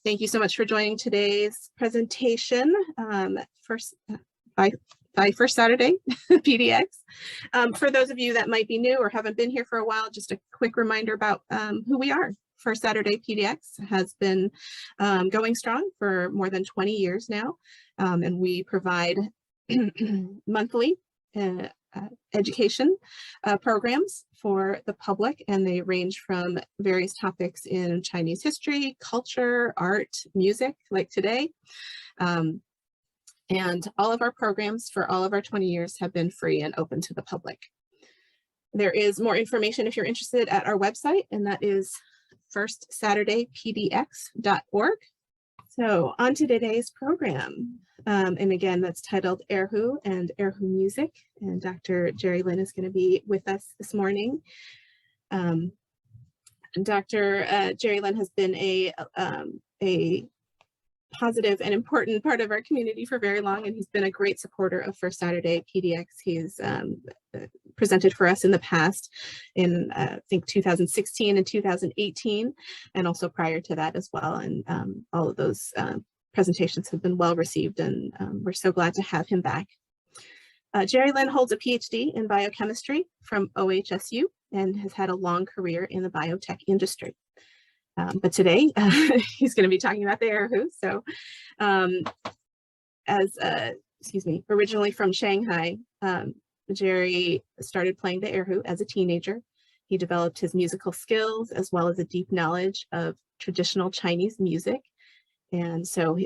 Thank you so much for joining today's presentation by First Saturday PDX. For those of you that might be new or haven't been here for a while, just a quick reminder about who we are. First Saturday PDX has been going strong for more than 20 years now, and we provide monthly education programs for the public, and they range from various topics in Chinese history, culture, art, music, like today. And all of our programs for all of our 20 years have been free and open to the public. There is more information if you're interested at our website, and that is firstsaturdaypdx.org. So on to today's program. And again, that's titled Erhu and Erhu Music. And Dr. Jerry Lin is going to be with us this morning. Dr. Jerry Lin has been a positive and important part of our community for very long, and he's been a great supporter of First Saturday PDX. He's presented for us in the past in I think 2016 and 2018, and also prior to that as well. And all of those presentations have been well received, and we're so glad to have him back. Jerry Lynn holds a PhD in biochemistry from OHSU and has had a long career in the biotech industry. But today he's going to be talking about the Erhu. So originally from Shanghai, Jerry started playing the Erhu as a teenager. He developed his musical skills as well as a deep knowledge of traditional Chinese music. And so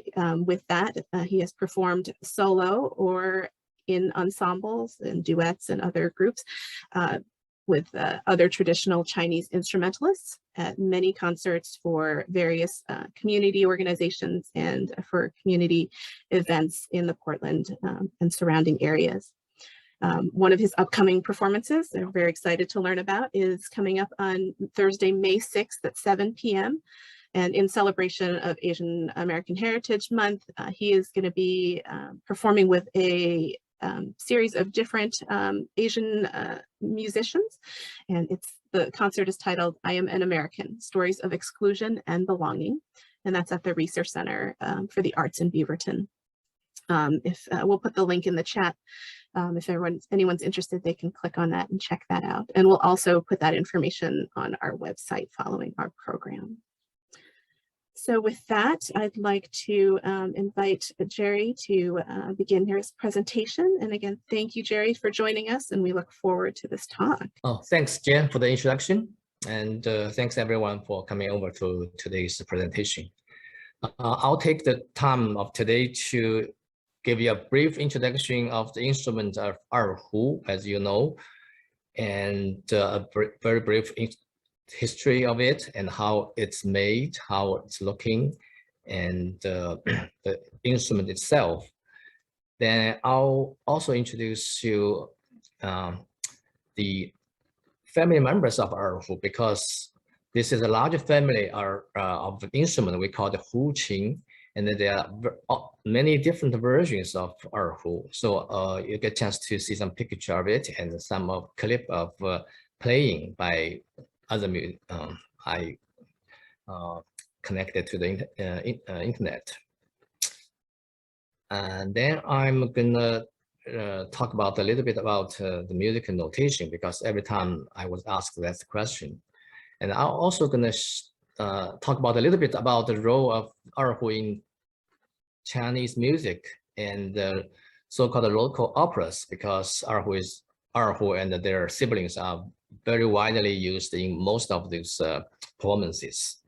with that, he has performed solo or in ensembles and duets and other groups with other traditional Chinese instrumentalists at many concerts for various community organizations and for community events in the Portland and surrounding areas. One of his upcoming performances that I'm very excited to learn about is coming up on Thursday, May 6th at 7 p.m. And in celebration of Asian American Heritage Month, he is going to be performing with a series of different Asian musicians, and the concert is titled "I Am an American: Stories of Exclusion and Belonging," and that's at the Research Center for the Arts in Beaverton. We'll put the link in the chat. If anyone's interested, they can click on that and check that out. And we'll also put that information on our website following our program. So with that, I'd like to invite Jerry to begin his presentation. And again, thank you, Jerry, for joining us, and we look forward to this talk. Oh, thanks, Jen, for the introduction. And thanks, everyone, for coming over to today's presentation. I'll take the time of today to give you a brief introduction of the instrument of Erhu, as you know, and a very brief history of it and how it's made, how it's looking, and the instrument itself. Then I'll also introduce you the family members of Erhu, because this is a large family of the instrument we call the Hu Qing, and then there are many different versions of Erhu. So you get a chance to see some picture of it and some of clip of playing by other I connected to the internet. And then I'm gonna talk about a little bit about the musical notation, because every time I was asked that question. And I'm also gonna talk about a little bit about the role of Erhu in Chinese music and the so-called local operas, because Erhu and their siblings are very widely used in most of these performances.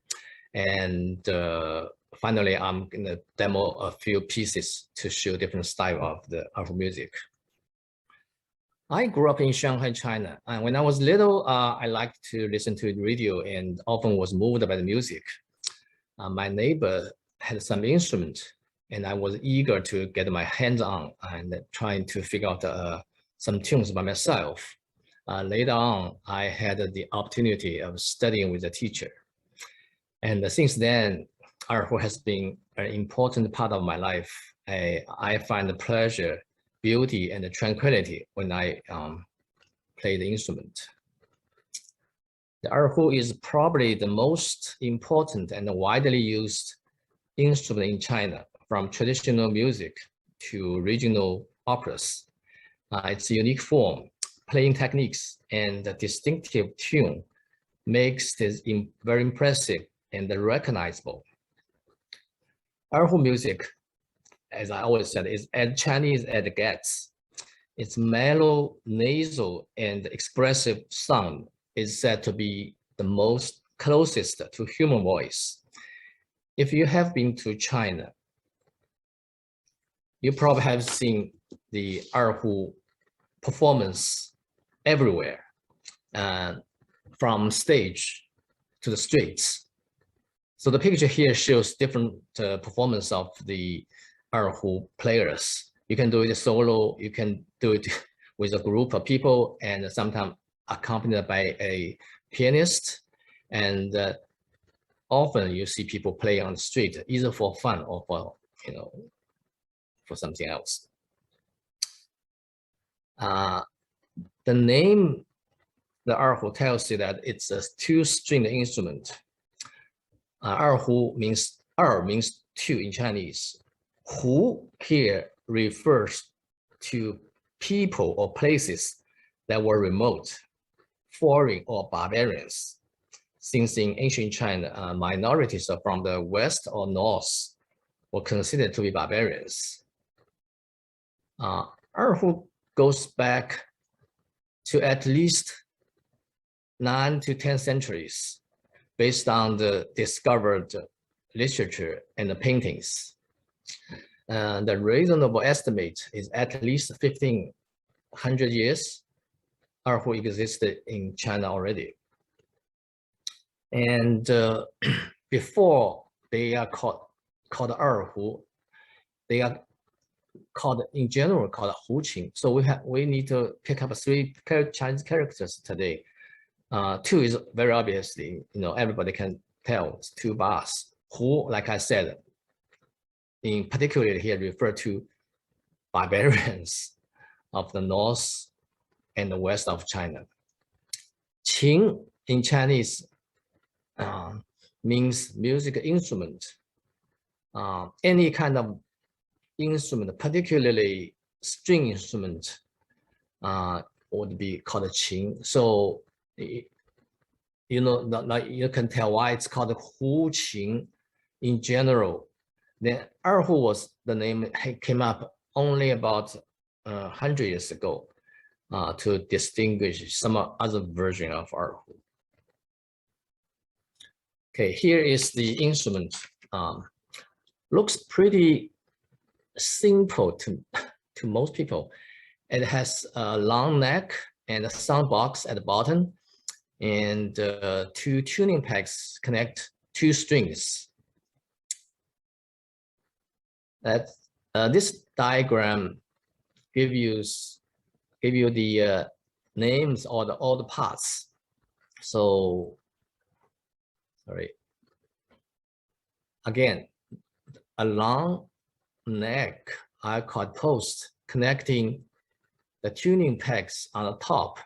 And finally, I'm going to demo a few pieces to show different style of the music. I grew up in Shanghai, China, and when I was little, I liked to listen to the radio and often was moved by the music. My neighbor had some instrument, and I was eager to get my hands on and trying to figure out some tunes by myself. Later on, I had the opportunity of studying with a teacher. And since then, Erhu has been an important part of my life. I find the pleasure, beauty, and the tranquility when I play the instrument. The Erhu is probably the most important and widely used instrument in China, from traditional music to regional operas. Its unique form, playing techniques, and the distinctive tune makes this very impressive and recognizable. Erhu music, as I always said, is as Chinese as it gets. Its mellow, nasal, and expressive sound is said to be the most closest to human voice. If you have been to China, you probably have seen the Erhu performance everywhere, from stage to the streets. So the picture here shows different performance of the Erhu players. You can do it solo, you can do it with a group of people, and sometimes accompanied by a pianist. And often you see people play on the street, either for fun or for, for something else. The name, the Erhu, tells you that it's a two-stringed instrument. Erhu means two in Chinese. Hu here refers to people or places that were remote, foreign, or barbarians. Since in ancient China, minorities from the west or north were considered to be barbarians. Erhu goes back to at least 9 to 10 centuries based on the discovered literature and the paintings. The reasonable estimate is at least 1500 years Erhu existed in China already. And before they are called Erhu, they are in general called Huqing. So we need to pick up 3 Chinese characters today. 2 is very obviously, everybody can tell, it's 2 bars. Hu, like I said, in particular here refer to barbarians of the north and the west of China. Qing in Chinese means music instrument. Any kind of instrument, particularly string instrument, would be called qing. So you can tell why it's called Hu Qing in general. Then Erhu was the name came up only about 100 years ago to distinguish some other version of Erhu. Okay, here is the instrument. Looks pretty simple to most people. It has a long neck and a sound box at the bottom, and 2 tuning pegs connect 2 strings. This diagram give you the names or all the parts. So, sorry. Again, a long neck, I call post, connecting the tuning pegs on the top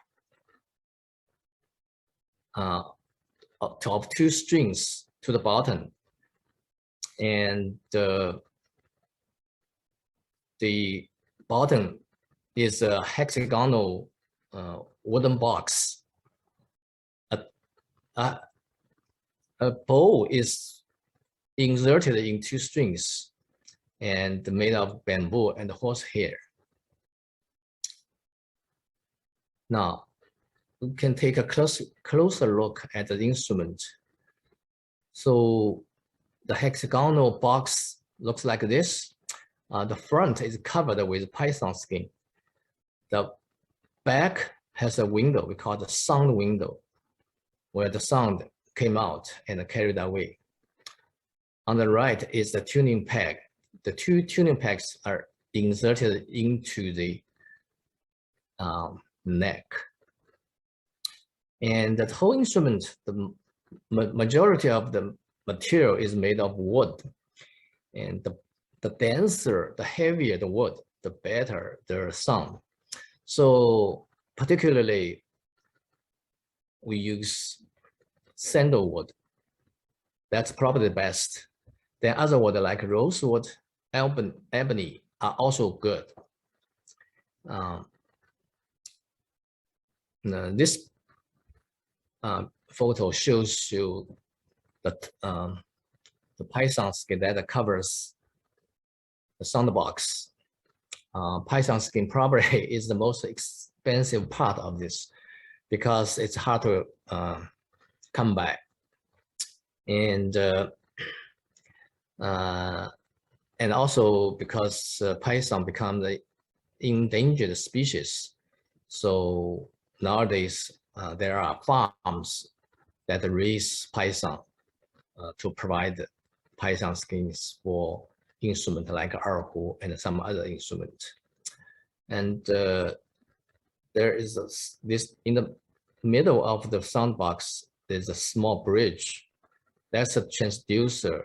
of 2 strings to the bottom, and the bottom is a hexagonal wooden box. A bow is inserted in 2 strings and made of bamboo and horsehair. Now, we can take a closer look at the instrument. So the hexagonal box looks like this. The front is covered with python skin. The back has a window we call the sound window, where the sound came out and carried away. On the right is the tuning peg. The 2 tuning pegs are inserted into the neck. And the whole instrument, the majority of the material is made of wood. And the denser, the heavier the wood, the better the sound. So particularly, we use sandalwood. That's probably the best. Then other wood like rosewood, ebony are also good. This photo shows you that the python skin that covers the sound box. Python skin probably is the most expensive part of this because it's hard to come by, and also because python become the endangered species. So nowadays there are farms that raise python to provide python skins for instruments like erhu and some other instrument. And there is this in the middle of the sound box. There's a small bridge. That's a transducer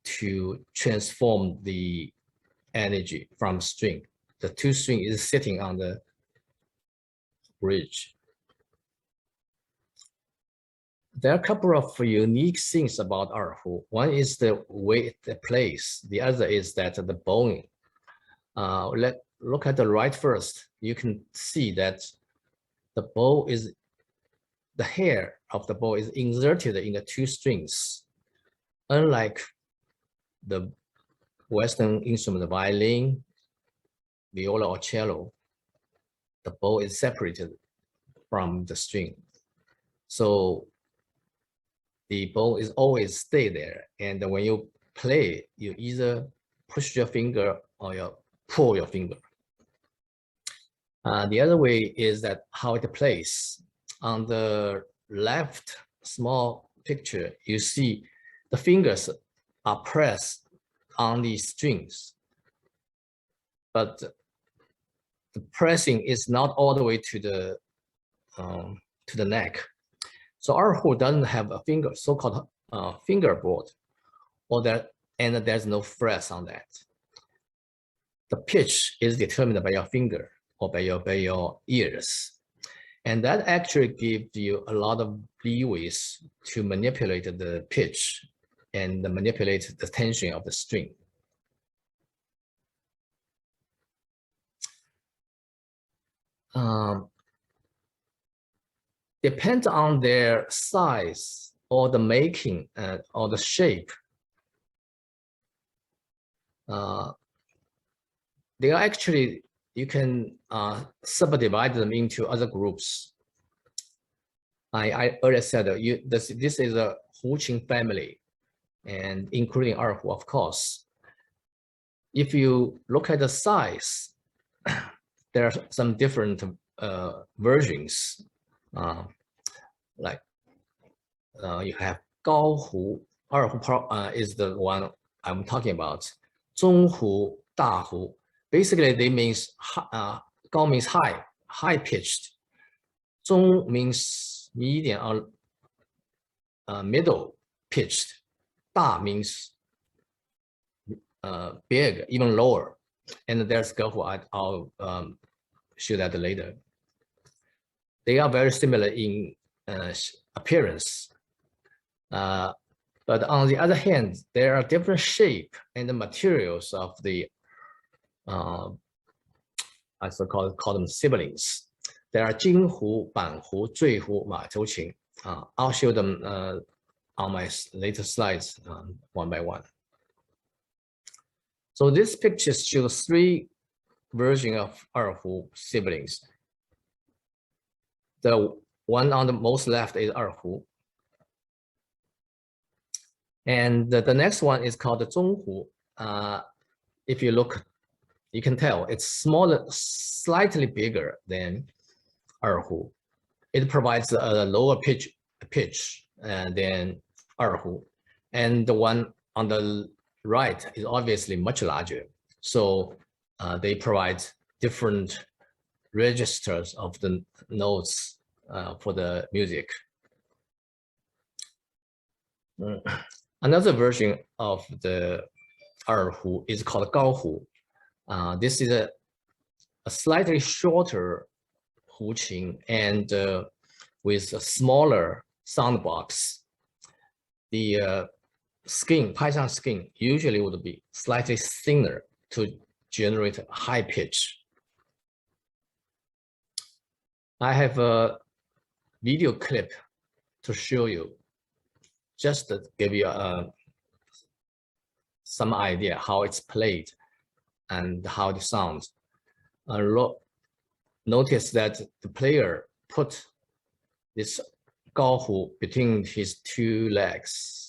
to transform the energy from string. The two string is sitting on the bridge. There are a couple of unique things about erhu. One is the way it plays. The other is that the bowing. Let's look at the right first. You can see that the bow is, the hair of the bow is inserted in the two strings. Unlike the Western instrument, the violin, viola, or cello, the bow is separated from the string. So the bow is always stay there. And when you play, you either push your finger or you pull your finger. The other way is that how it plays. On the left small picture, you see the fingers are pressed on the strings, but the pressing is not all the way to the neck. So erhu doesn't have a finger, so-called fingerboard, and there's no frets on that. The pitch is determined by your finger or by your ears. And that actually gives you a lot of leeways to manipulate the pitch and manipulate the tension of the string. Depends on their size or the making or the shape. They are actually, you can subdivide them into other groups. I already said this is a Huqin family, and including erhu, of course. If you look at the size, there are some different versions. Like you have Gaohu, erhu is the one I'm talking about. Zhonghu, Dahu. Basically, they means Gao means high pitched. Zhong means medium or middle pitched. Da means big, even lower. And there's Gaohu. I'll show that later. They are very similar in appearance. But on the other hand, there are different shape and the materials of the I call them siblings. There are Jinghu, Banhu, Zuihu, Mazhouqing. I'll show them on my later slides one by one. So this picture shows 3 versions of erhu siblings. The one on the most left is erhu. And the next one is called the Zhonghu. If you look, you can tell it's smaller, slightly bigger than erhu. It provides a lower pitch than erhu. And the one on the right is obviously much larger. So they provide different registers of the notes for the music. Another version of the erhu is called Gaohu. This is a slightly shorter Huqin and with a smaller sound box. The skin, python skin, usually would be slightly thinner to generate high pitch. I have a video clip to show you, just to give you some idea how it's played and how it sounds. Notice that the player put this Kahu between his two legs.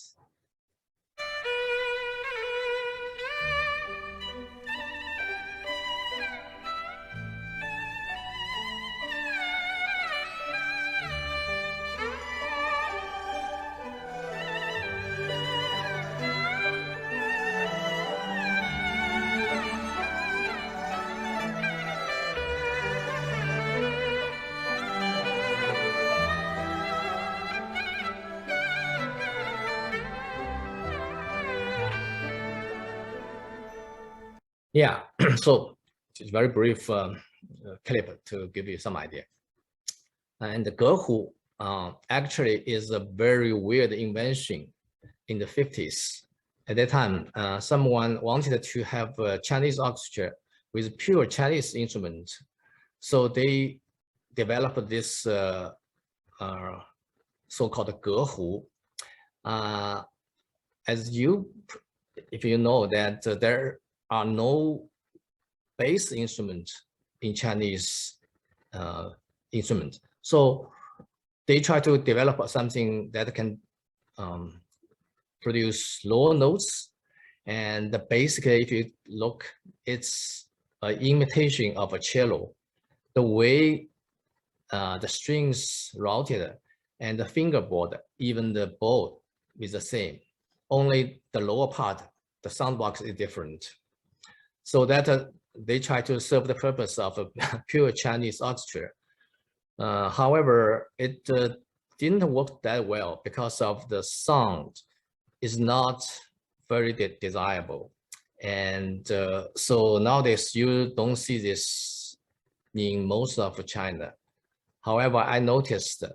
Yeah, so it's very brief clip to give you some idea. And the Gehu actually is a very weird invention in the 50s. At that time, someone wanted to have a Chinese orchestra with pure Chinese instrument. So they developed this so-called Gehu. If you know that there are no bass instrument in Chinese instrument. So they try to develop something that can produce lower notes. And basically, if you look, it's an imitation of a cello. The way the strings routed and the fingerboard, even the bow is the same. Only the lower part, the sound box is different. So that they try to serve the purpose of a pure Chinese orchestra. However, it didn't work that well because of the sound is not very desirable. And so nowadays you don't see this in most of China. However, I noticed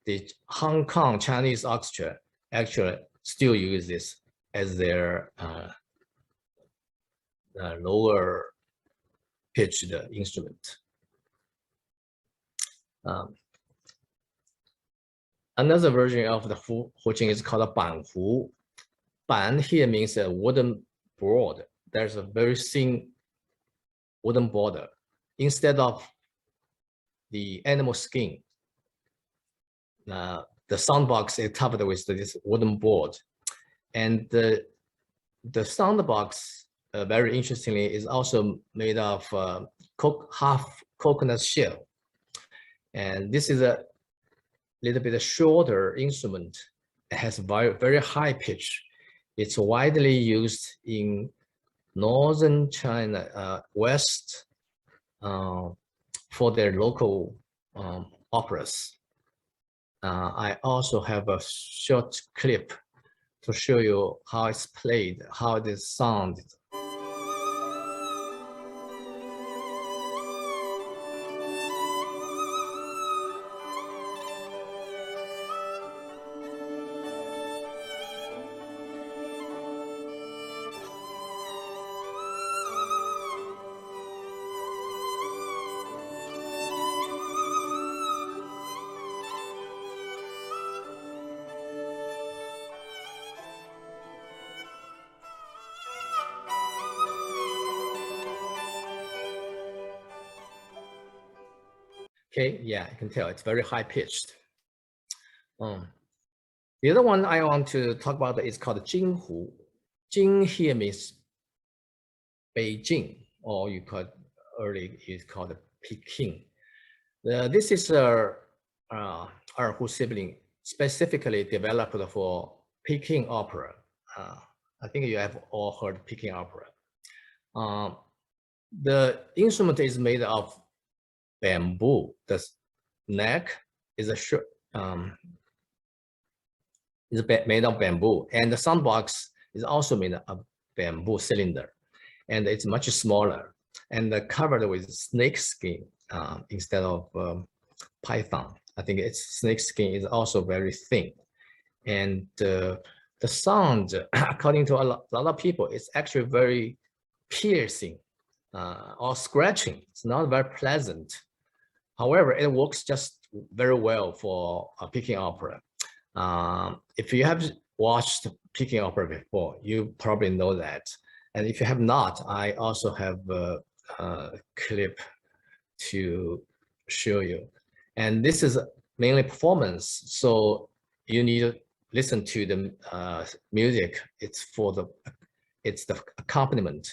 the Hong Kong Chinese Orchestra actually still use this as their lower pitched instrument. Another version of the Huqing is called a Banhu. Ban here means a wooden board. There's a very thin wooden border. Instead of the animal skin, the sound box is covered with this wooden board. And the sound box, very interestingly, is also made of half coconut shell. And this is a little bit shorter instrument. It has very high pitch. It's widely used in northern China, west, for their local operas. I also have a short clip to show you how it's played, how it is sounded. Okay, yeah, you can tell it's very high pitched. The other one I want to talk about is called Jinghu. Jing here means Beijing, or you could early it's called Peking. This is a Erhu sibling specifically developed for Peking opera. I think you have all heard Peking opera. The instrument is made of bamboo. The neck is made of bamboo, and the sound box is also made of bamboo cylinder, and it's much smaller and covered with snake skin instead of python. I think its snake skin is also very thin, and the the sound, according to a lot of people, is actually very piercing or scratching. It's not very pleasant. However, it works just very well for a Peking opera. If you have watched Peking opera before, you probably know that. And if you have not, I also have a clip to show you. And this is mainly performance, so you need to listen to the music. It's the accompaniment.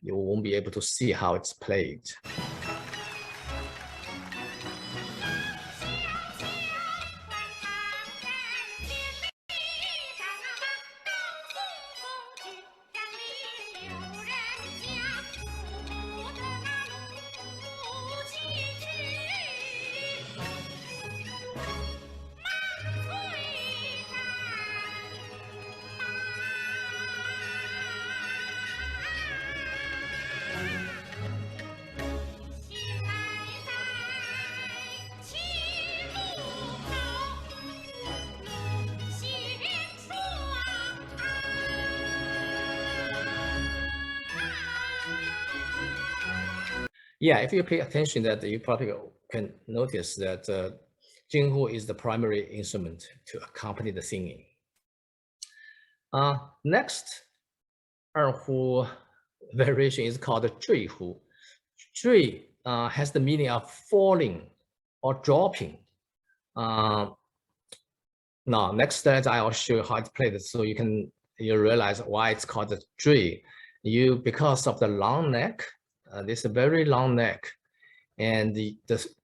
You won't be able to see how it's played. Yeah, if you pay attention, that you probably can notice that Jinghu is the primary instrument to accompany the singing. Next, Erhu variation is called Zhuihu. Zhui has the meaning of falling or dropping. Now, next slide, I'll show you how it's played, so you realize why it's called the Zhui. Because of the long neck. This is a very long neck, and the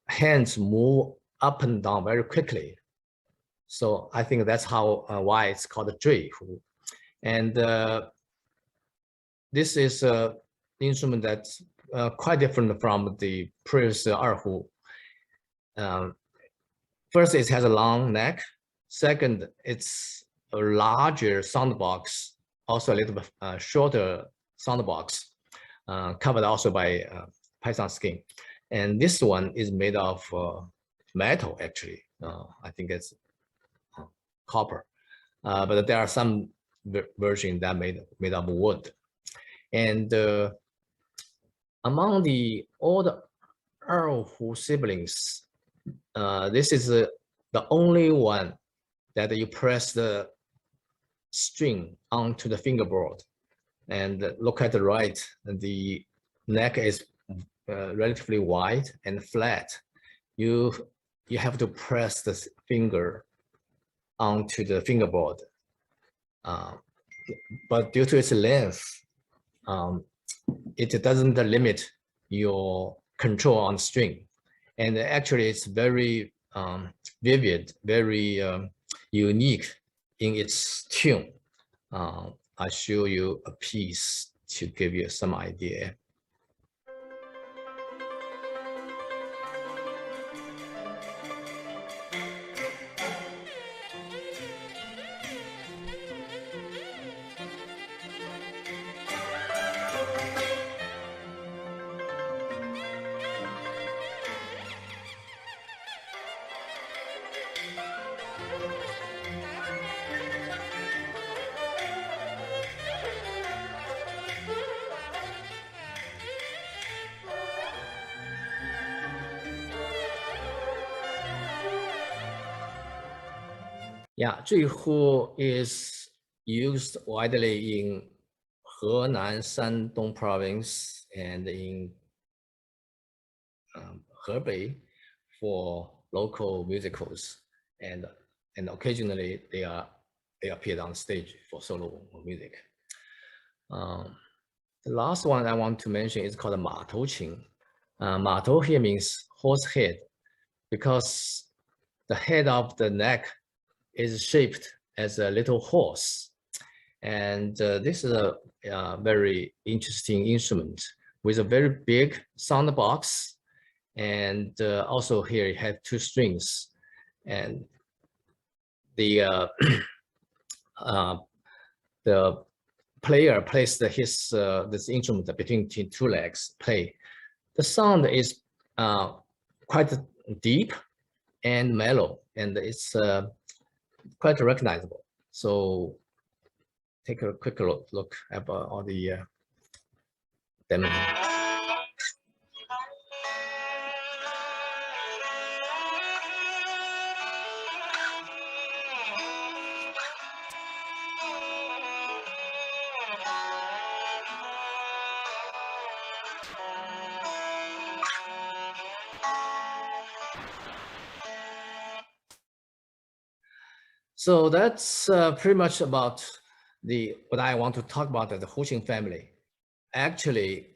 hands move up and down very quickly. So I think that's why it's called a Zhui. And this is an instrument that's quite different from the previous Erhu. First, it has a long neck. Second, it's a larger sound box, also a little bit shorter sound box. Covered also by python skin, and this one is made of metal. Actually, I think it's copper, but there are some versions that made of wood. And among all the Erhu siblings, this is the only one that you press the string onto the fingerboard. And look at the right, the neck is relatively wide and flat. You have to press the finger onto the fingerboard. But due to its length, it doesn't limit your control on string. And actually, it's very vivid, very unique in its tune. I'll show you a piece to give you some idea. Yeah, Zhuihu is used widely in Henan, Shandong province, and in Hebei for local musicals, and occasionally they appeared on stage for solo music. The last one I want to mention is called Ma Tou Qing. Ma Tou here means horse head, because the head of the neck is shaped as a little horse. And this is a very interesting instrument with a very big sound box. And also here it has two strings. And the player plays this instrument between two legs, play. The sound is quite deep and mellow, and it's quite recognizable. So take a quick look at all the demo. So that's pretty much about what I want to talk about the Huqin family. Actually,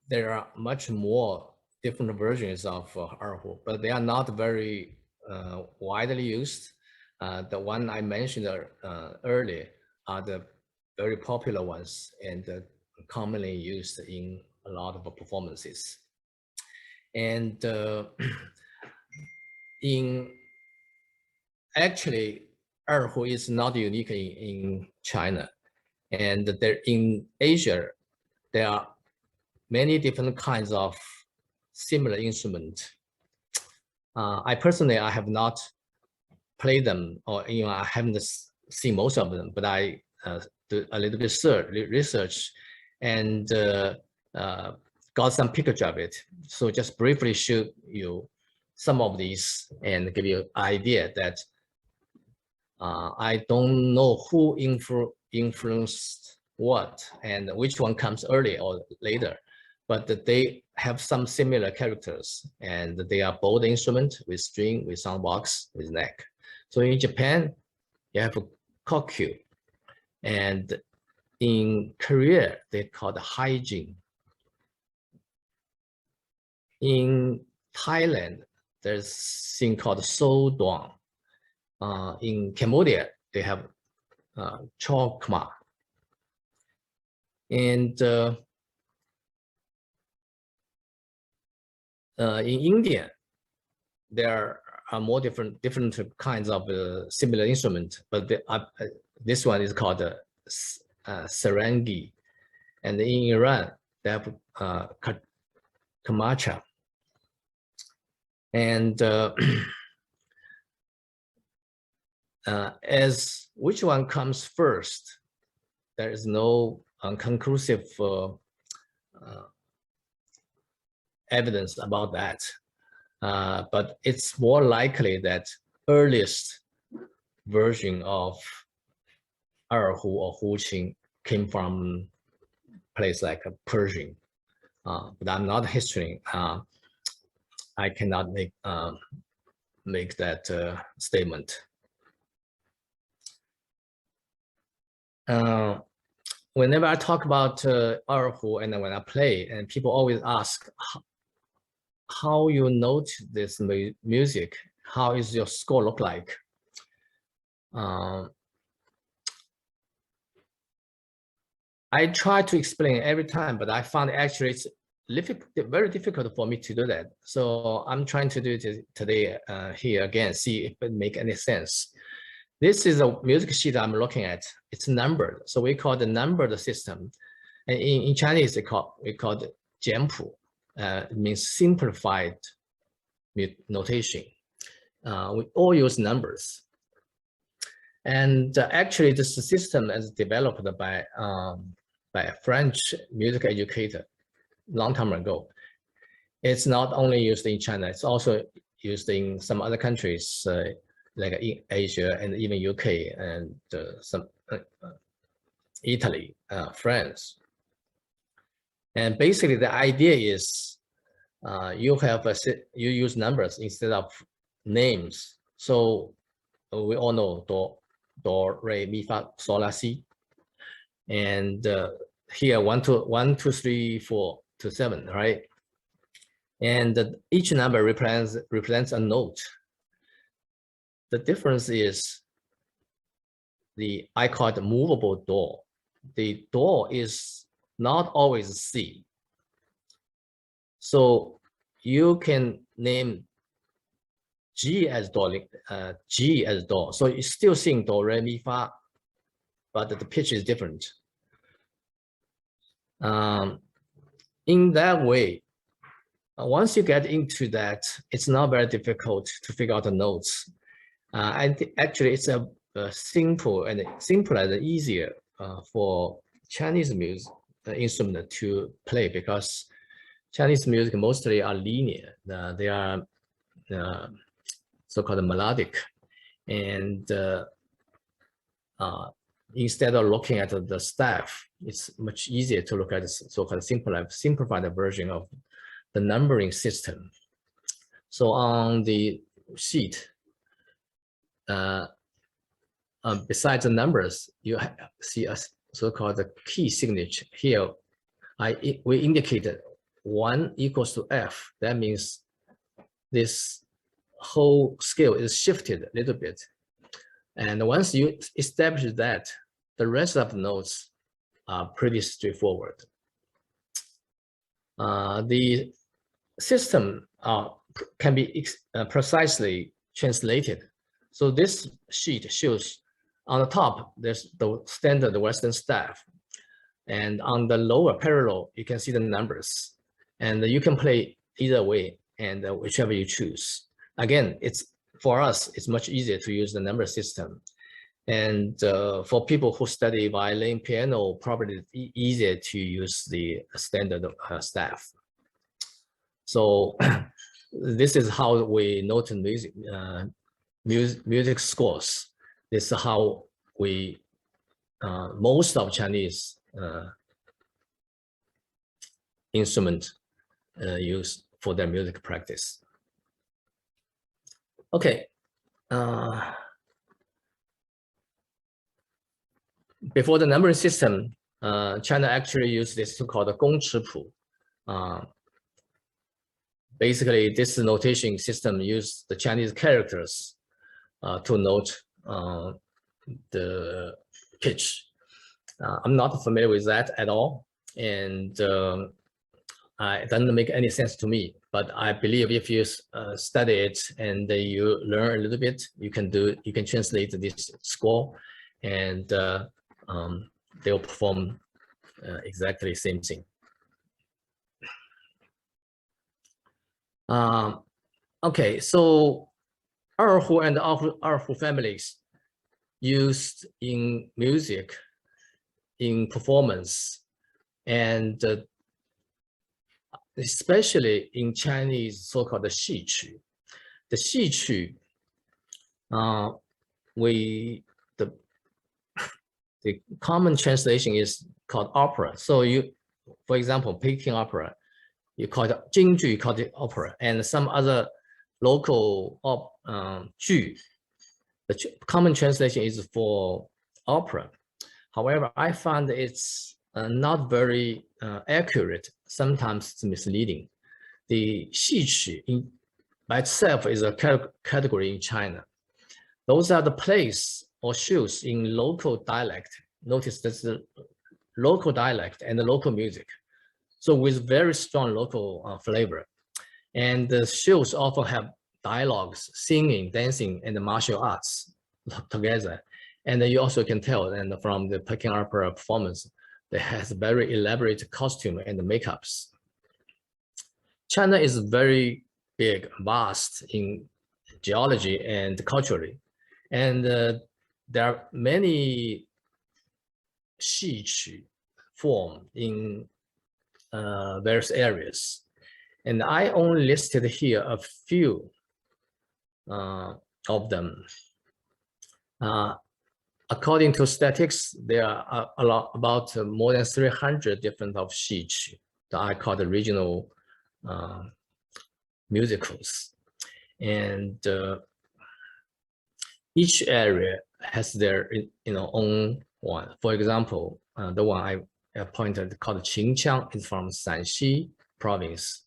there are much more different versions of Erhu, but they are not very widely used. The one I mentioned earlier are the very popular ones and commonly used in a lot of performances. And actually, Erhu is not unique in China, and there in Asia, there are many different kinds of similar instruments. I personally have not played them, or I haven't seen most of them, but I do a little bit research and got some picture of it. So just briefly show you some of these and give you an idea that I don't know who influenced what and which one comes earlier or later, but they have some similar characters, and they are bowed instrument with string, with sound box, with neck. So in Japan, you have a Kahu, and in Korea, they call it Haijin. In Thailand, there's a thing called So Duang. In Cambodia, they have Chokma. And in India, there are more different kinds of similar instruments, but this one is called sarangi. And in Iran, they have kamacha. And as which one comes first, there is no conclusive evidence about that. But it's more likely that earliest version of Erhu or Huqin came from place like Persian. But I'm not a historian. I cannot make that statement. Whenever I talk about Erhu and when I play, and people always ask how you note this music, how is your score look like? I try to explain every time, but I found actually it's very difficult for me to do that. So I'm trying to do it today here again, see if it makes any sense. This is a music sheet I'm looking at. It's numbered, so we call the numbered system. And in Chinese, we call it jianpu. It means simplified notation. We all use numbers. And actually, this system is developed by a French music educator long time ago. It's not only used in China, it's also used in some other countries like in Asia and even UK and some Italy, France. And basically the idea is you use numbers instead of names. So we all know do, re, mi, fa, sol, la, si. And here 1, 2, 3, 4 to 7, right? And each number represents a note. The difference is I call it movable door. The door is not always C. So you can name G as do, G as do. So you still sing do, re, mi, fa, but the pitch is different. In that way, once you get into that, it's not very difficult to figure out the notes. And actually, it's a simpler and easier for Chinese music instrument to play, because Chinese music mostly are linear. They are so-called melodic, and instead of looking at the staff, it's much easier to look at the so-called simplified version of the numbering system. So on the sheet, besides the numbers, you see a so-called key signature. Here, we indicated 1 equals to F. That means this whole scale is shifted a little bit. And once you establish that, the rest of the notes are pretty straightforward. The system can be precisely translated. So this sheet shows on the top, there's the standard Western staff. And on the lower parallel, you can see the numbers. And you can play either way, and whichever you choose. Again, for us, it's much easier to use the number system. And for people who study violin, piano, probably it's easier to use the standard staff. So this is how we note music scores. This is how we, most of Chinese instrument use for their music practice. Okay. Before the numbering system, China actually used this so-called Gongchi Pu. Basically, this notation system used the Chinese characters to note the pitch. I'm not familiar with that at all, and it doesn't make any sense to me. But I believe if you study it and you learn a little bit, you can translate this score, and they'll perform exactly the same thing. Okay, so Erhu and Erhu families used in music, in performance, and especially in Chinese so-called the Xi Qu. The Xi Qu, the common translation is called opera. So for example, Peking opera, you call it Jingju, you call it opera, and some other local ju. The common translation is for opera. However, I found it's not very accurate. Sometimes it's misleading. The Xi Qu by itself is a category in China. Those are the plays or shows in local dialect. Notice that's the local dialect and the local music. So with very strong local flavor. And the shows often have dialogues, singing, dancing, and the martial arts together. And you also can tell, and from the Peking opera performance, they has very elaborate costume and the makeups. China is very big, vast in geology and culturally. And there are many Xi Qu form in various areas. And I only listed here a few of them. According to statistics, there are about more than 300 different of Xi Qu that I call the regional musicals. And each area has their own one. For example, the one I pointed called Qingqiang is from Shanxi province.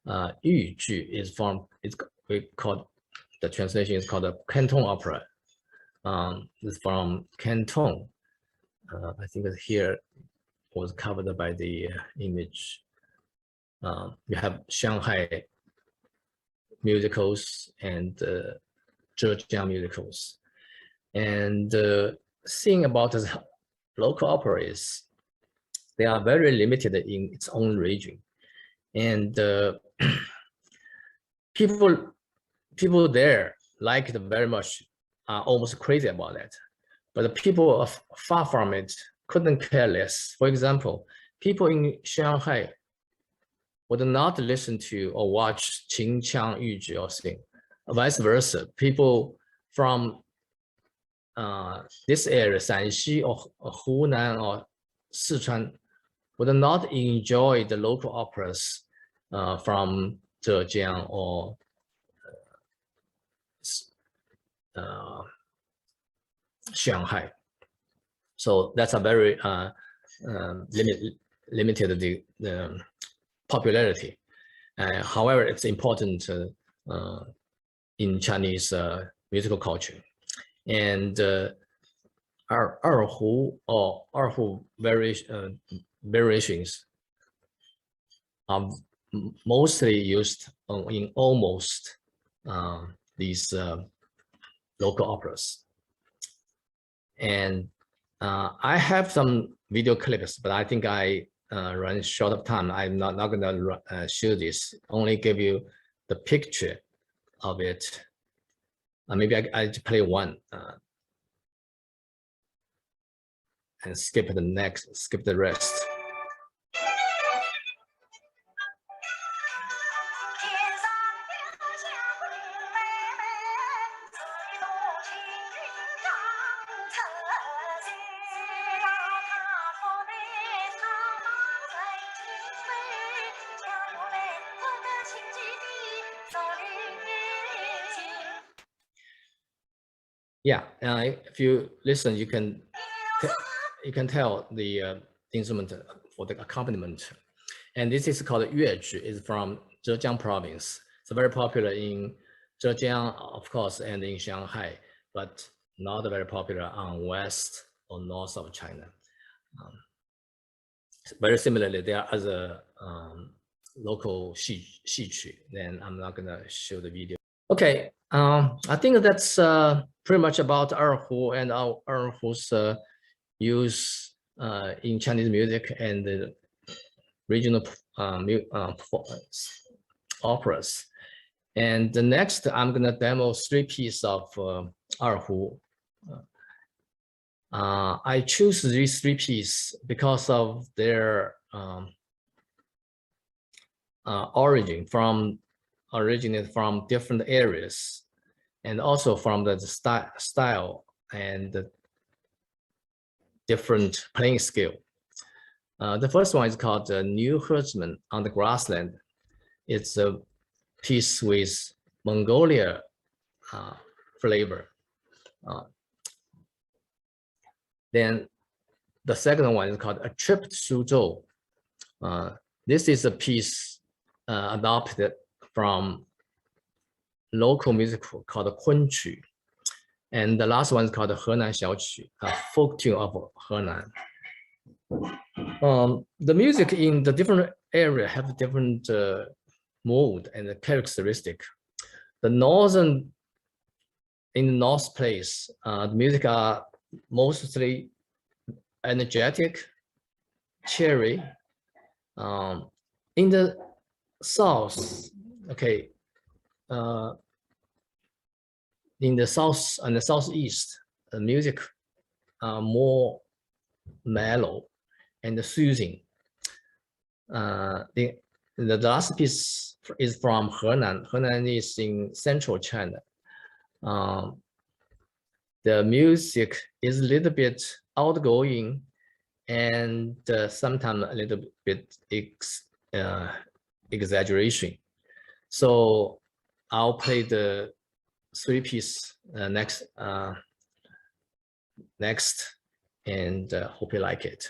Yuju is from, the translation is called the Canton opera. It's from Canton. I think that here was covered by the image. You have Shanghai musicals and Zhejiang musicals. And the thing about the local opera is they are very limited in its own region. And people there like it very much, are almost crazy about that. but the people far from it couldn't care less. For example, people in Shanghai would not listen to or watch Qin Qiang Yuji or sing. Vice versa, people from this area, Shanxi or Hunan or Sichuan, would not enjoy the local operas from Zhejiang or Shanghai. So that's a very limited the popularity. However, it's important in Chinese musical culture. And Erhu or Erhu variations are mostly used in almost these local operas. And I have some video clips, but I think I run short of time. I'm not going to show this, only give you the picture of it. Maybe I play one and skip the rest. Yeah, if you listen, you can tell the instrument for the accompaniment. And this is called Yuezhi. It's from Zhejiang province. It's very popular in Zhejiang, of course, and in Shanghai, but not very popular on west or north of China. Very similarly, there are other local Shiqu. Then I'm not gonna show the video. Okay, I think that's pretty much about Erhu and our Erhu's use in Chinese music and the regional operas. And the next, I'm gonna demo 3 pieces of Erhu. I choose these 3 pieces because of their originated from different areas, and also from the style and the different playing skill. The first one is called the New Herdsman on the Grassland. It's a piece with Mongolia flavor. Then the second one is called A Trip to Suzhou. This is a piece adopted from local music called Kunqu. And the last one is called Hernan Xiaoqu, a folk tune of Hernan. The music in the different area have different mode and characteristic. In the north place, the music are mostly energetic, cheery. In the south, okay, in the south and the southeast, the music are more mellow and soothing. The last piece is from Hernan. Hernan is in central China. The music is a little bit outgoing and sometimes a little bit exaggeration. So I'll play the 3 piece next, and hope you like it.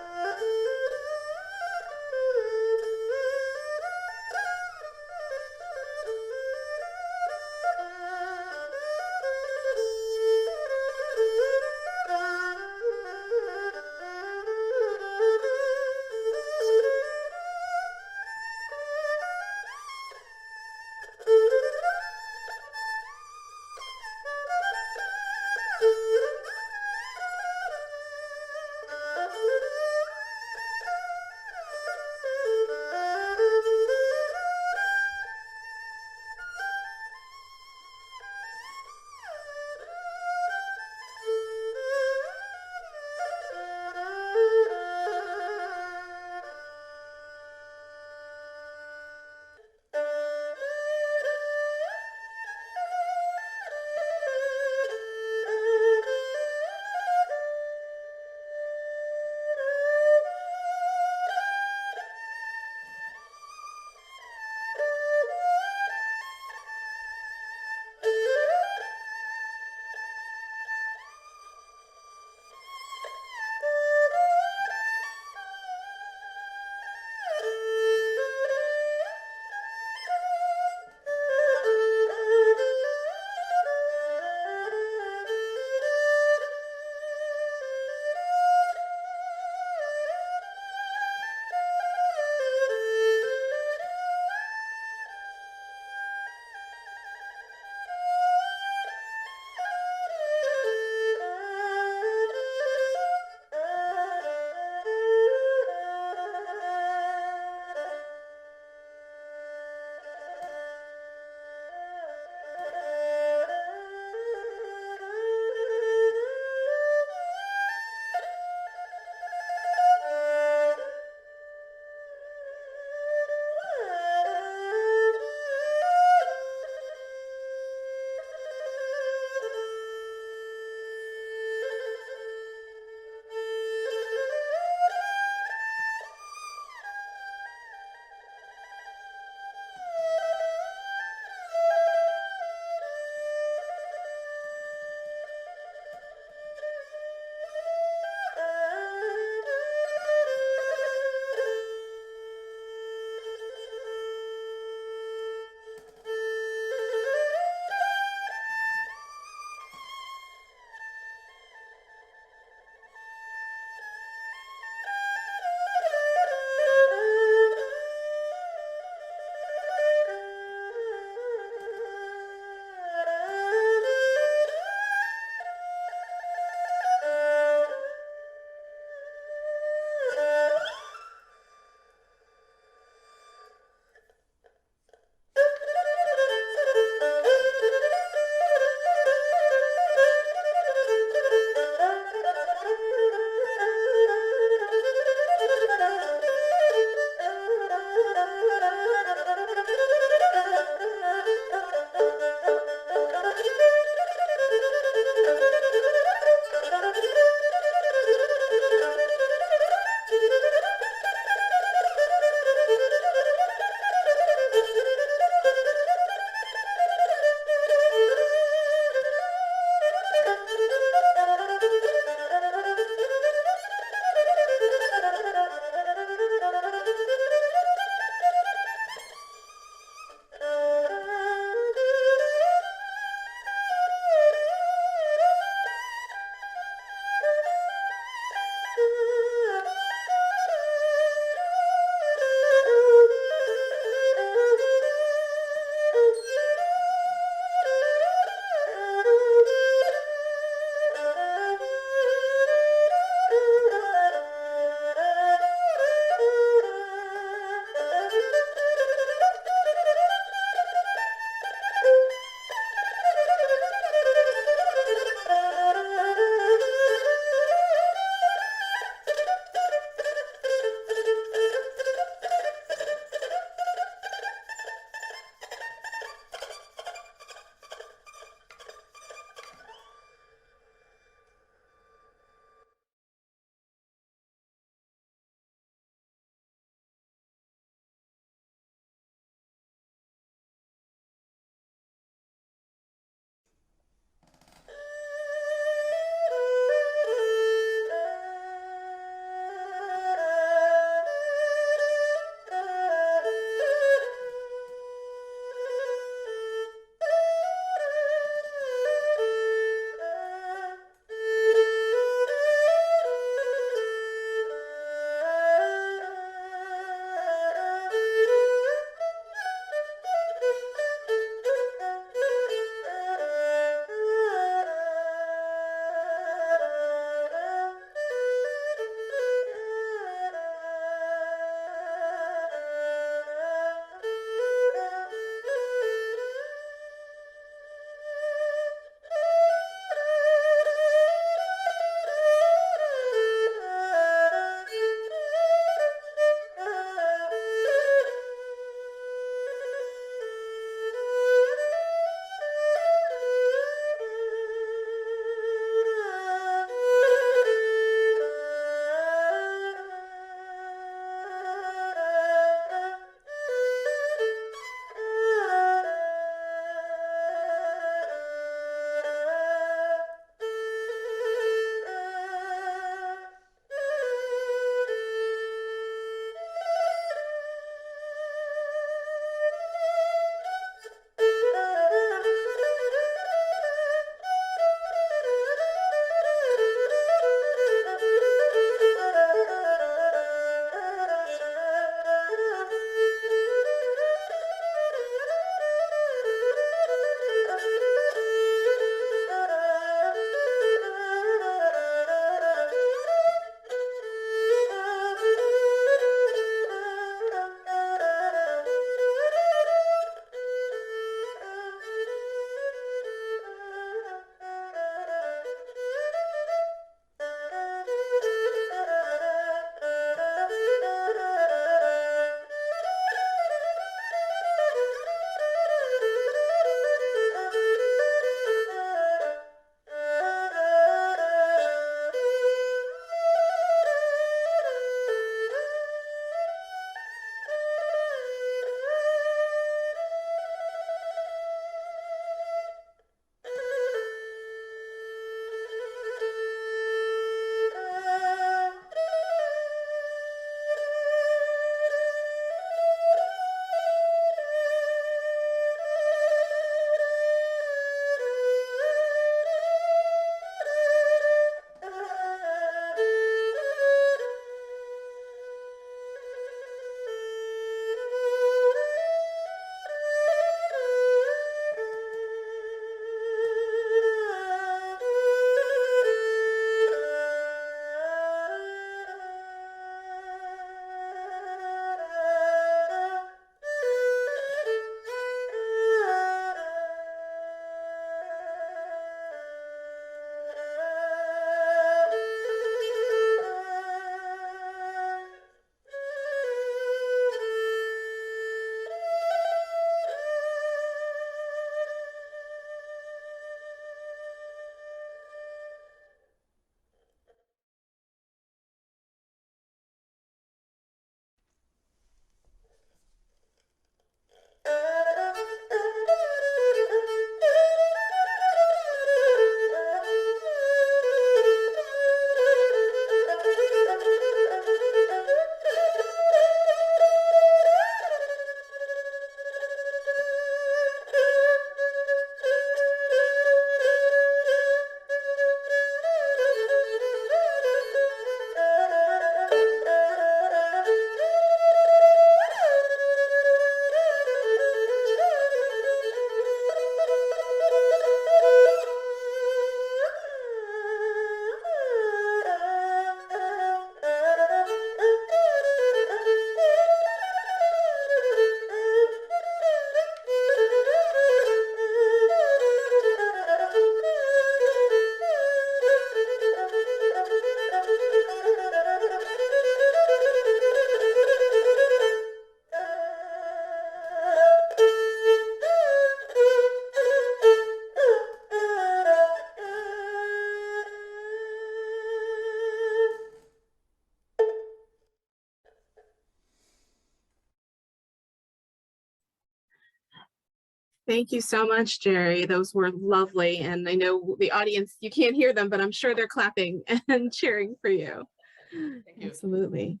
Thank you so much, Jerry. Those were lovely. And I know the audience, you can't hear them, but I'm sure they're clapping and cheering for you. Thank you. Absolutely.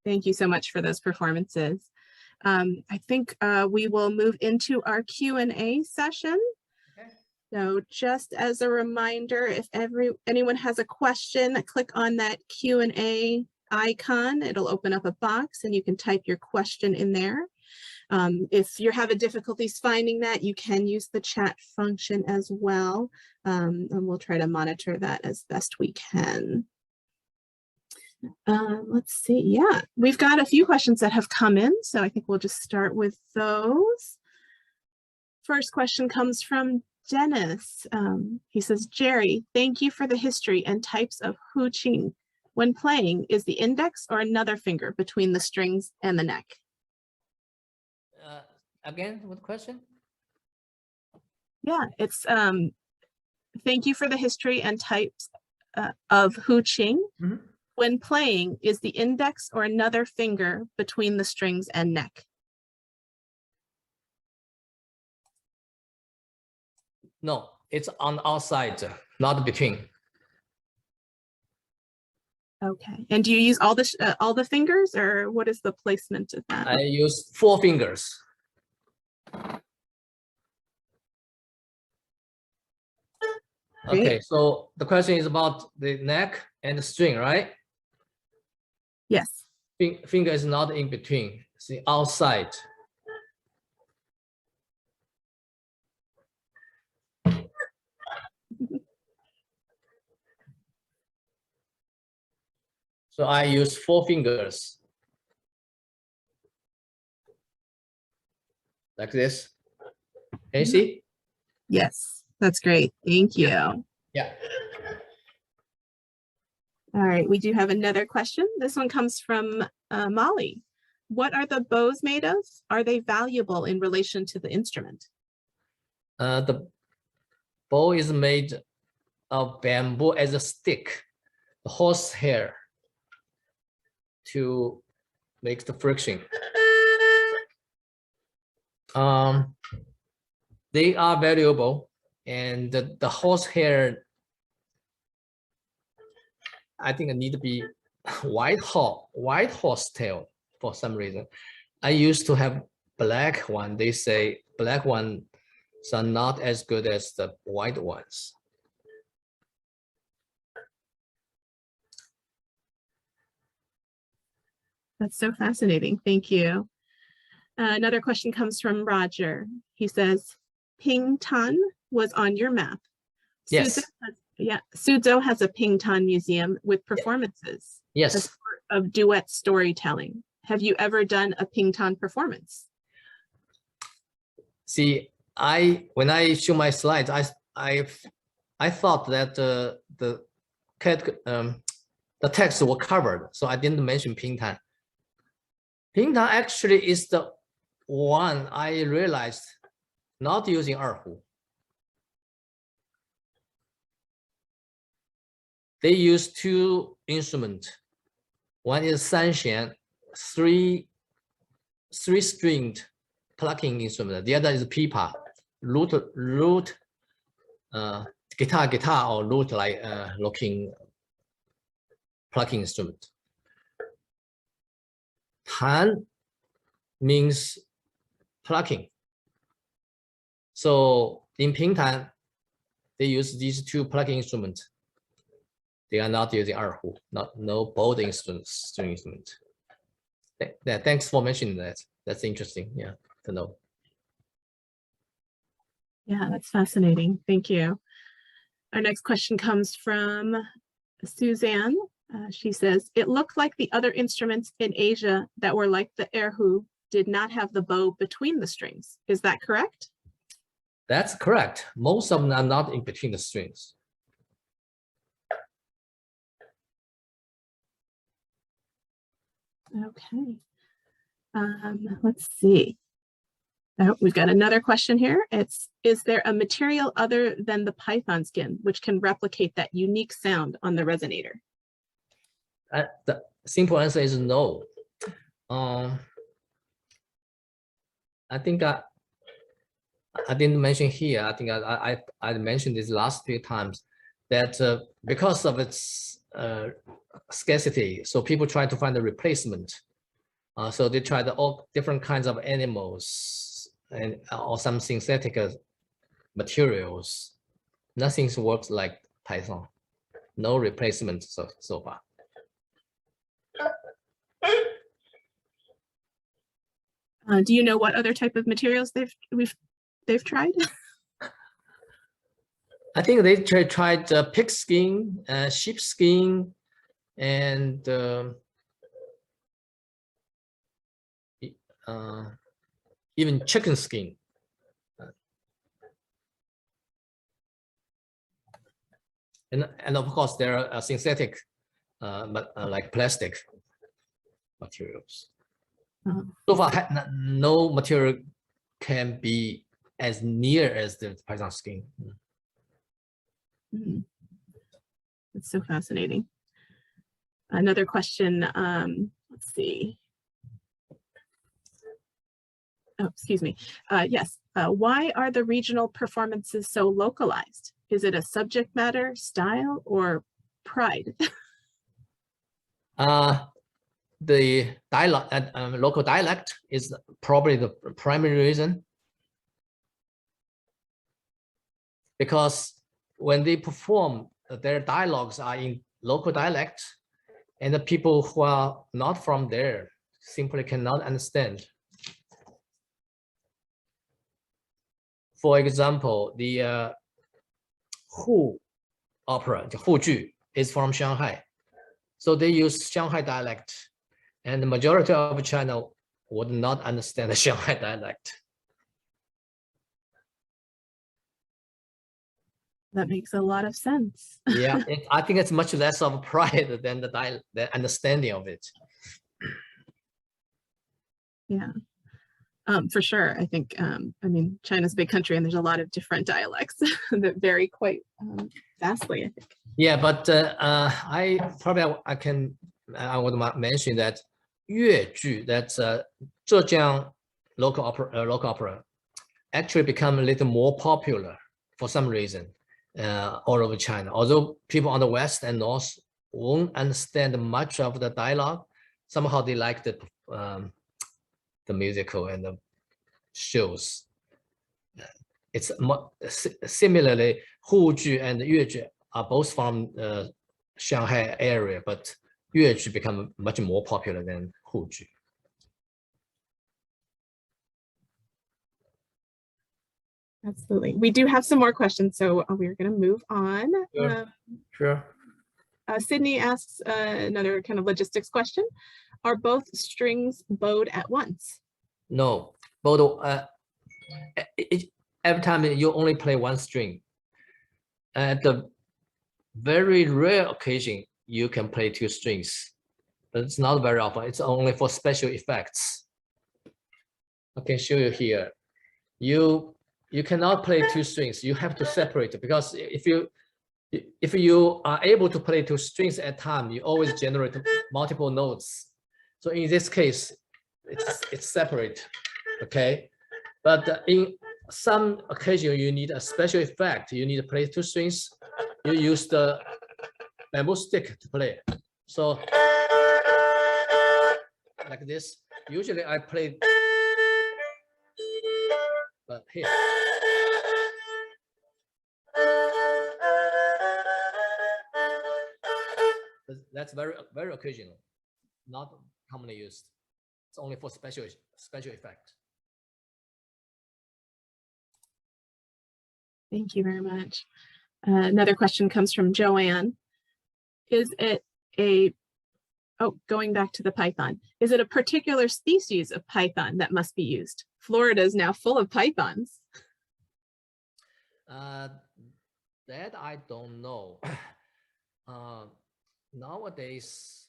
Thank you so much for those performances. I think we will move into our Q&A session. Okay. So just as a reminder, if anyone has a question, click on that Q&A icon. It'll open up a box and you can type your question in there. If you're having difficulties finding that, you can use the chat function as well. And we'll try to monitor that as best we can. Let's see. Yeah, we've got a few questions that have come in, so I think we'll just start with those. First question comes from Dennis. He says, Jerry, thank you for the history and types of hu qing. When playing, is the index or another finger between the strings and the neck? Again, what question? Yeah, it's thank you for the history and types of hu qing. Mm-hmm. When playing, is the index or another finger between the strings and neck? No, it's on the outside, not between. Okay, and do you use all the fingers, or what is the placement of that? I use 4 fingers. Okay, great. So the question is about the neck and the string, right? Yes. Finger is not in between, it's the outside. So I use 4 fingers. Like this. Can you see? Yes, that's great. Thank you. Yeah. All right, we do have another question. This one comes from Molly. What are the bows made of? Are they valuable in relation to the instrument? The bow is made of bamboo as a stick, the horse hair, to make the friction. They are valuable, and the horse hair, I think it need to be white horse tail for some reason. I used to have black one. They say black ones are not as good as the white ones. That's so fascinating. Thank you. Another question comes from Roger. He says, Pingtan was on your map. Yes. Suzhou has a Pingtan museum with performances. Yes. As part of duet storytelling. Have you ever done a Pingtan performance? See, when I show my slides, I thought that the text were covered, so I didn't mention Pingtan. Pingtan actually is the one I realized not using Erhu. They use 2 instruments. One is sanxian, 3-stringed plucking instrument. The other is pipa, lute, guitar or lute like looking plucking instrument. Tan means plucking. So in Pingtan, they use these 2 plucking instruments. They are not using Erhu, no bowed string instrument. Thanks for mentioning that. That's interesting, yeah, to know. Yeah, that's fascinating. Thank you. Our next question comes from Suzanne. She says, it looked like the other instruments in Asia that were like the Erhu did not have the bow between the strings. Is that correct? That's correct. Most of them are not in between the strings. Okay. Let's see. Oh, we've got another question here. Is there a material other than the python skin which can replicate that unique sound on the resonator? The simple answer is no. I think I didn't mention here. I think I mentioned this last few times that because of its scarcity, so people try to find a replacement. So they tried all different kinds of animals and or some synthetic materials. Nothing works like Python. No replacement so far. Do you know what other type of materials they've tried? I think they tried pig skin, sheep skin, and even chicken skin. And of course, there are synthetic, but like plastic materials. So far, no material can be as near as the Python skin. It's so fascinating. Another question, let's see. Oh, excuse me. Yes, why are the regional performances so localized? Is it a subject matter, style, or pride? The dialect, local dialect is probably the primary reason. Because when they perform, their dialogues are in local dialect, and the people who are not from there simply cannot understand. For example, the Hu opera, the Hu Ju, is from Shanghai. So they use Shanghai dialect, and the majority of China would not understand the Shanghai dialect. That makes a lot of sense. Yeah, I think it's much less of pride than the understanding of it. Yeah, for sure. I think, I mean, China's a big country and there's a lot of different dialects that vary quite vastly, I think. Yeah, but I would mention that Yueju, that's Zhejiang local opera, actually become a little more popular for some reason all over China. Although people on the west and north won't understand much of the dialogue, somehow they like the musical and the shows. It's similarly, Huju and Yueju are both from Shanghai area, but Yueju become much more popular than Huju. Absolutely. We do have some more questions, so we're going to move on. Sure. Sydney asks another kind of logistics question. Are both strings bowed at once? No, bowed. Every time you only play one string. At the very rare occasion, you can play two strings, but it's not very often. It's only for special effects. I can show you here. You cannot play two strings. You have to separate it, because if you are able to play two strings at a time, you always generate multiple notes. So in this case, it's separate, okay? But in some occasion, you need a special effect. You need to play two strings. You use the bamboo stick to play. So like this. Usually I play, but here. That's very occasional, not commonly used. It's only for special effect. Thank you very much. Another question comes from Joanne. Is it going back to the python, is it a particular species of python that must be used? Florida is now full of pythons. That I don't know. Nowadays,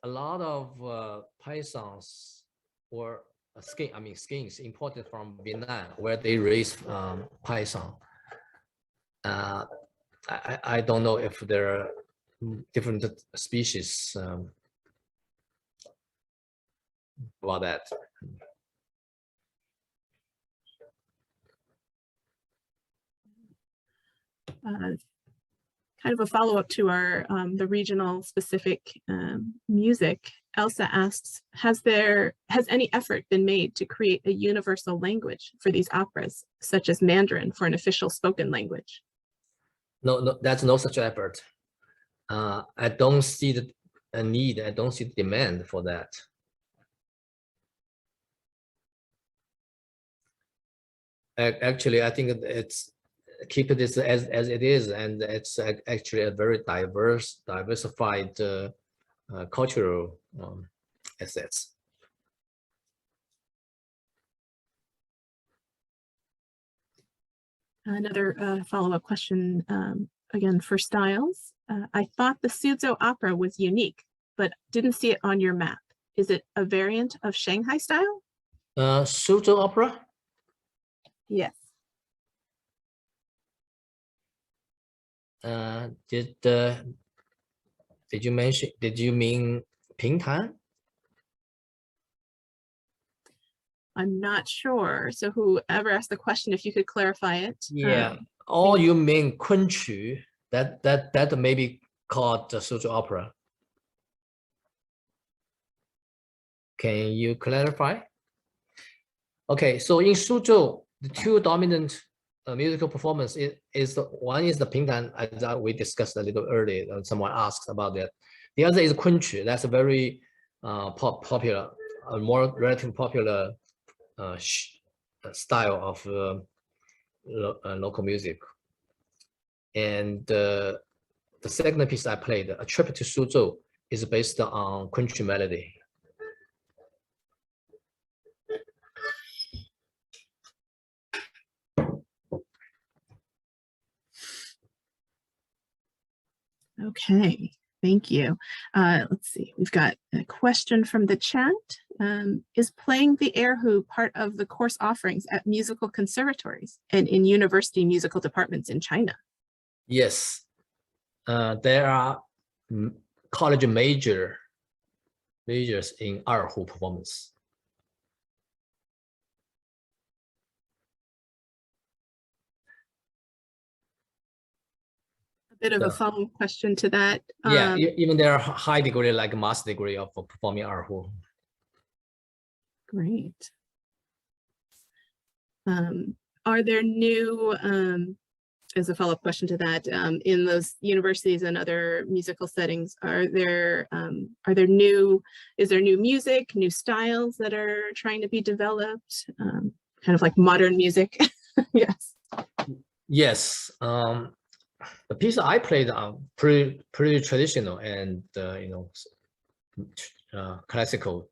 a lot of pythons or skins imported from Vietnam, where they raise python. I don't know if there are different species about that. kind of a follow-up to our the regional specific music. Elsa asks, has any effort been made to create a universal language for these operas, such as Mandarin for an official spoken language? No, that's no such effort. I don't see the need. I don't see the demand for that. Actually, I think it's keep this as it is, and it's actually a very diversified cultural assets. Another follow-up question, again for Styles. I thought the Suzhou opera was unique, but didn't see it on your map. Is it a variant of Shanghai style? Suzhou opera? Yes. Did you mention? Did you mean Pingtan? I'm not sure. So whoever asked the question, if you could clarify it. Yeah. Or you mean Kunqu? That may be called the Suzhou opera. Can you clarify? Okay, so in Suzhou, the two dominant musical performance one is the Pingtan, as we discussed a little earlier, and someone asked about that. The other is Kunqu. That's a very popular, more relatively popular style of local music. And the second piece I played, A Trip to Suzhou, is based on Kunqu melody. Okay, thank you. Let's see, we've got a question from the chat. Is playing the Erhu part of the course offerings at musical conservatories and in university musical departments in China? Yes, there are college majors in Erhu performance. A bit of a follow-up question to that. Yeah, even there are high degree, like master degree of performing Erhu. Great. Are there new, as a follow-up question to that, in those universities and other musical settings, is there new music, new styles that are trying to be developed, kind of like modern music? Yes. Yes, the piece I played are pretty traditional and classical.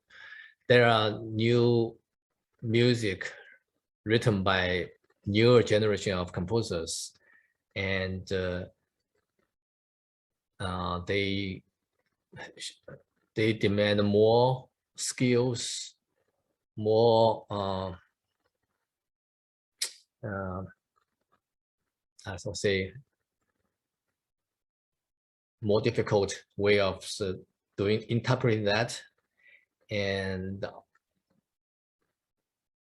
There are new music written by newer generation of composers, and they demand more skills, more as I say, more difficult way of interpreting that. And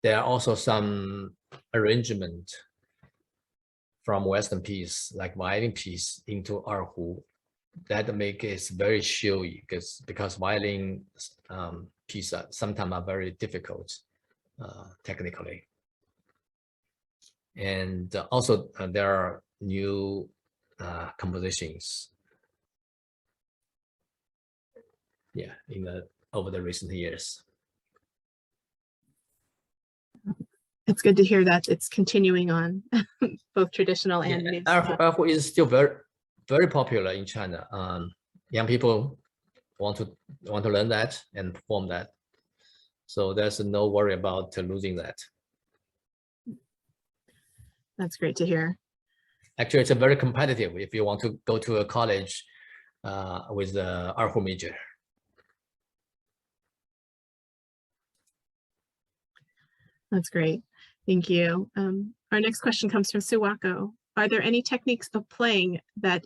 there are also some arrangement from Western piece, like violin piece, into Erhu, that make it very showy, because violin piece sometimes are very difficult technically. And also there are new compositions, yeah, over the recent years. It's good to hear that it's continuing on, both traditional and new. Erhu is still very popular in China. Young people want to learn that and perform that, so there's no worry about losing that. That's great to hear. Actually, it's a very competitive if you want to go to a college with the Erhu major. That's great. Thank you. Our next question comes from Suwako. Are there any techniques of playing that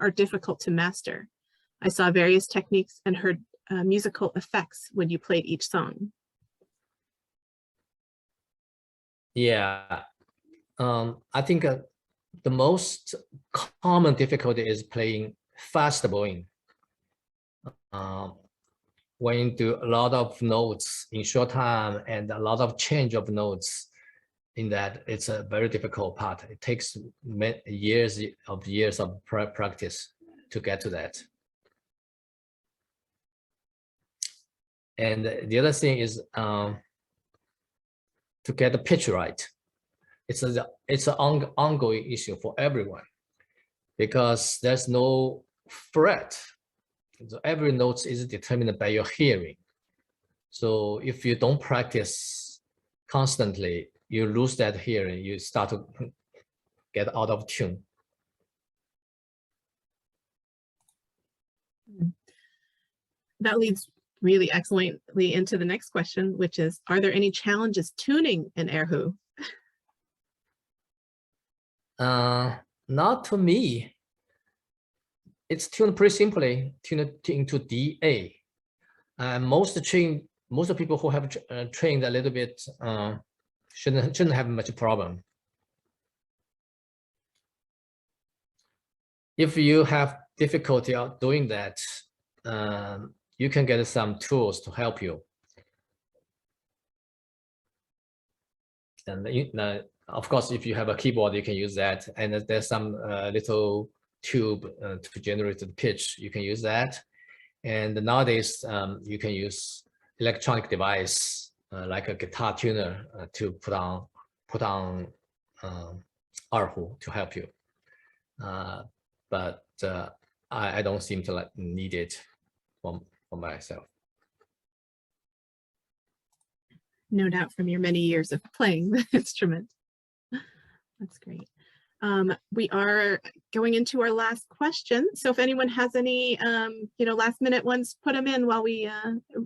are difficult to master? I saw various techniques and heard musical effects when you played each song. Yeah, I think the most common difficulty is playing fast bowing. When you do a lot of notes in short time and a lot of change of notes, in that it's a very difficult part. It takes years of practice to get to that. And the other thing is to get the pitch right. It's an ongoing issue for everyone because there's no fret. So every note is determined by your hearing. So if you don't practice constantly, you lose that hearing, you start to get out of tune. That leads really excellently into the next question, which is, are there any challenges tuning in Erhu? Not to me. It's tuned pretty simply, tuned into DA. Most people who have trained a little bit shouldn't have much problem. If you have difficulty of doing that, you can get some tools to help you. And of course, if you have a keyboard, you can use that. And there's some little tube to generate the pitch. You can use that. And nowadays, you can use electronic device like a guitar tuner to put on Erhu to help you. But I don't seem to need it for myself. No doubt from your many years of playing the instrument. That's great. We are going into our last question. So if anyone has any, last minute ones, put them in while we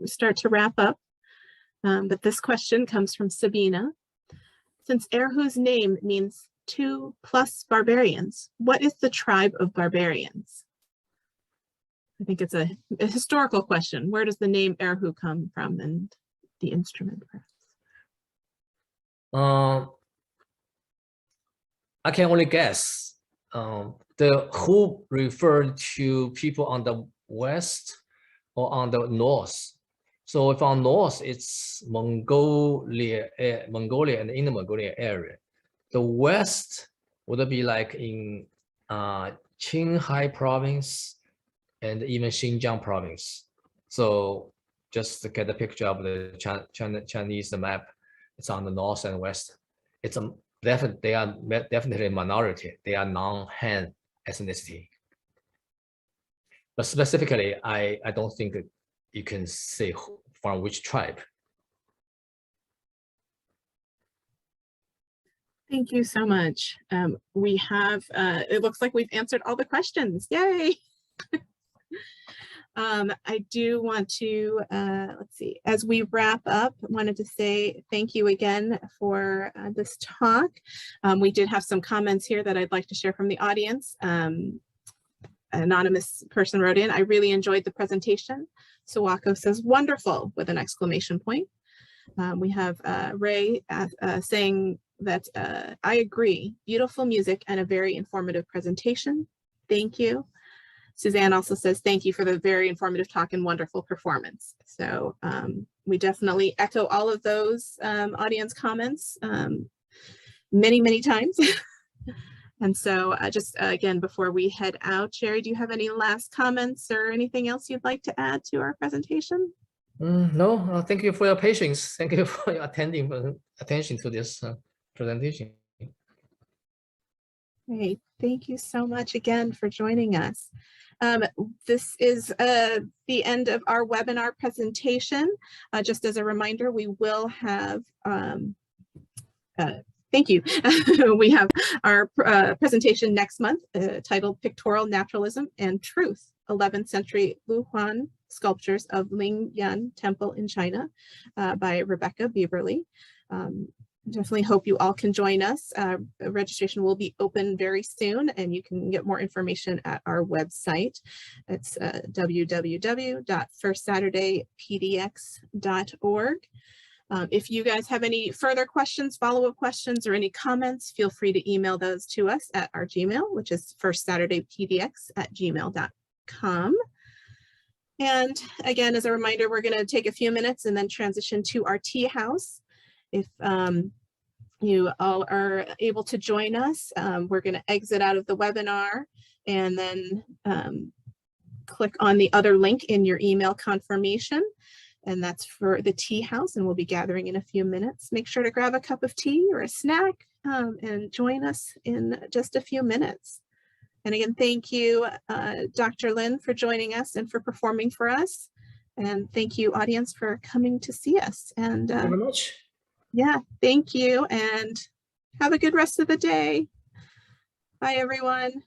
start to wrap up. But this question comes from Sabina. Since Erhu's name means 2 plus barbarians, what is the tribe of barbarians? I think it's a historical question. Where does the name Erhu come from and the instrument, perhaps? I can only guess. The who referred to people on the west or on the north. So if on north, it's Mongolia and Inner Mongolia area. The west would be like in Qinghai province and even Xinjiang province. So just to get a picture of the Chinese map, it's on the north and west. They are definitely a minority. They are non-Han ethnicity. But specifically, I don't think you can say from which tribe. Thank you so much. We have, it looks like we've answered all the questions. Yay! I do want to, let's see, as we wrap up, I wanted to say thank you again for this talk. We did have some comments here that I'd like to share from the audience. An anonymous person wrote in, I really enjoyed the presentation. Sawako says, wonderful, with an exclamation point. We have Ray saying that I agree, beautiful music and a very informative presentation. Thank you. Suzanne also says, thank you for the very informative talk and wonderful performance. So we definitely echo all of those audience comments many, many times. And so just again, before we head out, Jerry, do you have any last comments or anything else you'd like to add to our presentation? No, thank you for your patience. Thank you for your attention to this presentation. Great. Thank you so much again for joining us. This is the end of our webinar presentation. Just as a reminder, we will have, thank you. We have our presentation next month titled Pictorial Naturalism and Truth, 11th Century Luhuan Sculptures of Lingyan Temple in China by Rebecca Bieberly. Definitely hope you all can join us. Registration will be open very soon, and you can get more information at our website. It's www.firstsaturdaypdx.org. If you guys have any further questions, follow-up questions, or any comments, feel free to email those to us at our Gmail, which is firstsaturdaypdx@gmail.com. And again, as a reminder, we're going to take a few minutes and then transition to our tea house. If you all are able to join us, we're going to exit out of the webinar and then click on the other link in your email confirmation. And that's for the tea house, and we'll be gathering in a few minutes. Make sure to grab a cup of tea or a snack and join us in just a few minutes. And again, thank you, Dr. Lin, for joining us and for performing for us. And thank you, audience, for coming to see us. And Thank you very much. Yeah, thank you, and have a good rest of the day. Bye, everyone.